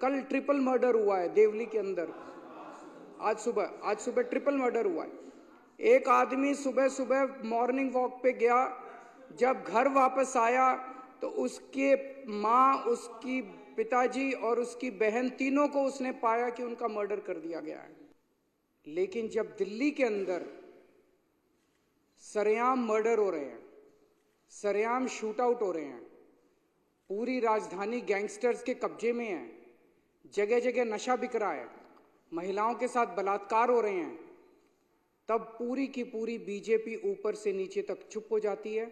कल triple murder हुआ है देवली के अंदर। आज सुबह ट्रिपल मर्डर हुआ है। एक आदमी सुबह सुबह मॉर्निंग वॉक पे गया, जब घर वापस आया तो उसके माँ, उसकी पिताजी और उसकी बहन तीनों को उसने पाया कि उनका मर्डर कर दिया गया है। लेकिन जब दिल्ली के अंदर सरेआम मर्डर हो रहे हैं, सरेआम शूट आउट हो रहे हैं, पूरी राजधानी गैंगस्टर्स के कब्जे में है, जगह जगह नशा बिक रहा है, महिलाओं के साथ बलात्कार हो रहे हैं, तब पूरी की पूरी बीजेपी ऊपर से नीचे तक चुप हो जाती है।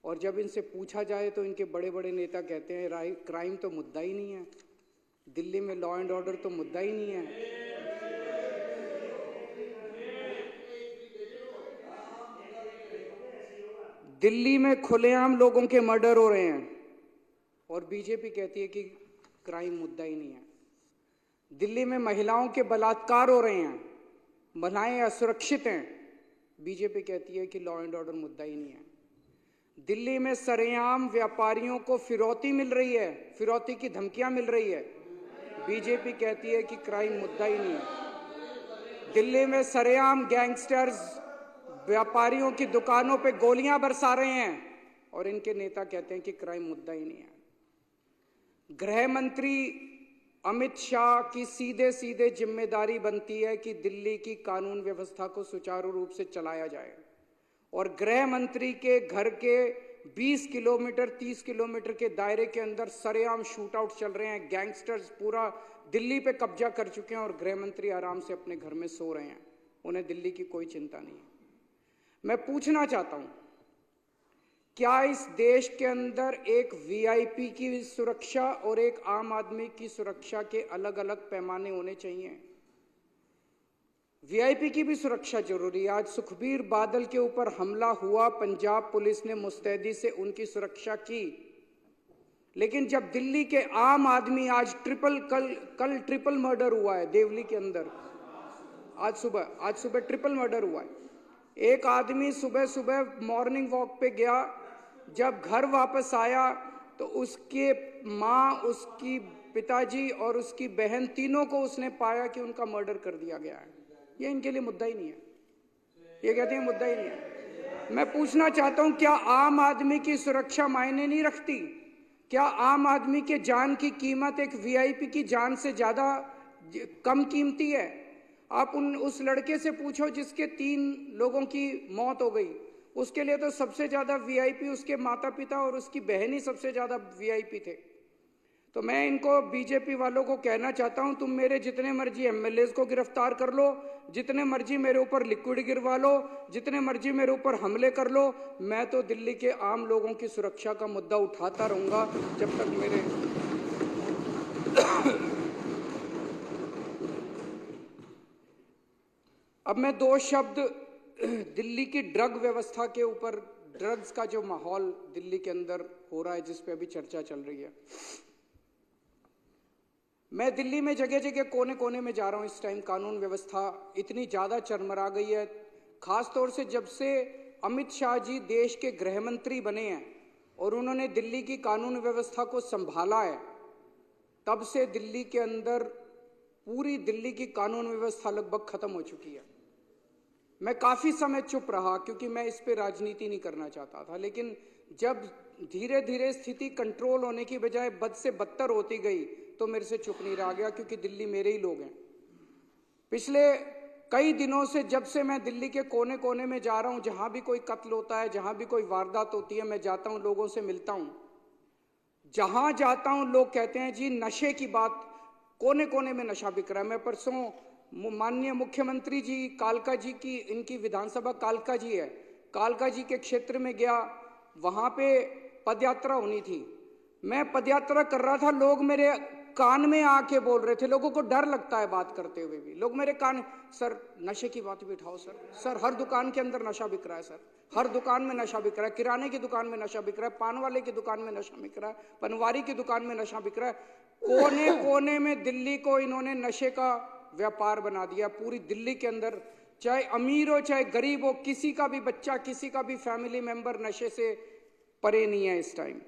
और जब इनसे पूछा जाए तो इनके बड़े बड़े नेता कहते हैं क्राइम तो मुद्दा ही नहीं है, दिल्ली में लॉ एंड ऑर्डर तो मुद्दा ही नहीं है। दिल्ली में खुलेआम लोगों के मर्डर हो रहे हैं और बीजेपी कहती है कि क्राइम मुद्दा ही नहीं है। दिल्ली में महिलाओं के बलात्कार हो रहे हैं, महिलाएं असुरक्षित हैं, बीजेपी कहती है कि लॉ एंड ऑर्डर मुद्दा ही नहीं है। दिल्ली में सरेआम व्यापारियों को फिरौती मिल रही है, फिरौती की धमकियां मिल रही है, बीजेपी कहती है कि क्राइम मुद्दा ही नहीं है। दिल्ली में सरेआम गैंगस्टर्स व्यापारियों की दुकानों पे गोलियां बरसा रहे हैं और इनके नेता कहते हैं कि क्राइम मुद्दा ही नहीं है। गृह मंत्री अमित शाह की सीधे सीधे जिम्मेदारी बनती है कि दिल्ली की कानून व्यवस्था को सुचारू रूप से चलाया जाए, और गृह मंत्री के घर के 20 किलोमीटर 30 किलोमीटर के दायरे के अंदर सरेआम शूट आउट चल रहे हैं। गैंगस्टर्स पूरा दिल्ली पे कब्जा कर चुके हैं और गृह मंत्री आराम से अपने घर में सो रहे हैं, उन्हें दिल्ली की कोई चिंता नहीं है। मैं पूछना चाहता हूं, क्या इस देश के अंदर एक वीआईपी की सुरक्षा और एक आम आदमी की सुरक्षा के अलग अलग पैमाने होने चाहिए? वीआईपी की भी सुरक्षा जरूरी है। आज सुखबीर बादल के ऊपर हमला हुआ, पंजाब पुलिस ने मुस्तैदी से उनकी सुरक्षा की, लेकिन जब दिल्ली के आम आदमी आज कल ट्रिपल मर्डर हुआ है देवली के अंदर। आज सुबह ट्रिपल मर्डर हुआ है। एक आदमी सुबह सुबह मॉर्निंग वॉक पे गया, जब घर वापस आया तो उसके माँ, उसकी पिताजी और उसकी बहन तीनों को उसने पाया कि उनका मर्डर कर दिया गया है। ये इनके लिए मुद्दा ही नहीं है, ये कहते हैं मुद्दा ही नहीं है। मैं पूछना चाहता हूं, क्या आम आदमी की सुरक्षा मायने नहीं रखती? क्या आम आदमी के जान की कीमत एक वीआईपी की जान से ज्यादा कम कीमती है? आप उस लड़के से पूछो जिसके 3 लोगों की मौत हो गई, उसके लिए तो सबसे ज्यादा वीआईपी उसके माता पिता और उसकी बहन ही सबसे ज्यादा वीआईपी थे। तो मैं इनको बीजेपी वालों को कहना चाहता हूं, तुम मेरे जितने मर्जी एमएलएज को गिरफ्तार कर लो, जितने मर्जी मेरे ऊपर लिक्विड गिरवा लो, जितने मर्जी मेरे ऊपर हमले कर लो, मैं तो दिल्ली के आम लोगों की सुरक्षा का मुद्दा उठाता रहूंगा जब तक मेरे अब मैं 2 शब्द दिल्ली की ड्रग व्यवस्था के ऊपर, ड्रग्स का जो माहौल दिल्ली के अंदर हो रहा है जिस पे अभी चर्चा चल रही है। मैं दिल्ली में जगह जगह कोने कोने में जा रहा हूं। इस टाइम कानून व्यवस्था इतनी ज्यादा चरमरा गई है, खासतौर से जब से अमित शाह जी देश के गृह मंत्री बने हैं और उन्होंने दिल्ली की कानून व्यवस्था को संभाला है, तब से दिल्ली के अंदर पूरी दिल्ली की कानून व्यवस्था लगभग खत्म हो चुकी है। मैं काफी समय चुप रहा क्योंकि मैं इस पे राजनीति नहीं करना चाहता था, लेकिन जब धीरे धीरे स्थिति कंट्रोल होने की बजाय बद से बदतर होती गई तो मेरे से चुप नहीं रहा गया, क्योंकि दिल्ली मेरे ही लोग हैं। पिछले कई दिनों से जब से मैं दिल्ली के कोने कोने में जा रहा हूं, जहां भी कोई कत्ल होता है, जहां भी कोई वारदात होती है, मैं जाता हूं, लोगों से मिलता हूं। जहां जाता हूं लोग कहते हैं जी नशे की बात, कोने कोने में नशा बिक रहा है। मैं परसों माननीय मुख्यमंत्री जी कालका जी की, इनकी विधानसभा कालका जी है, कालका जी के क्षेत्र में गया, वहां पे पदयात्रा होनी थी। मैं पदयात्रा कर रहा था, लोग मेरे कान में आके बोल रहे थे, लोगों को डर लगता है बात करते हुए भी, लोग मेरे कान, सर नशे की बात भी उठाओ सर हर दुकान के अंदर नशा बिक रहा है, सर हर दुकान में नशा बिक रहा है, किराने की दुकान में नशा बिक रहा है, पान वाले की दुकान में नशा बिक रहा है, पनवारी की दुकान में नशा बिक रहा है। कोने कोने में दिल्ली को इन्होंने नशे का व्यापार बना दिया। पूरी दिल्ली के अंदर चाहे अमीर हो चाहे गरीब हो, किसी का भी बच्चा, किसी का भी फैमिली मेंबर नशे से परे नहीं है इस टाइम।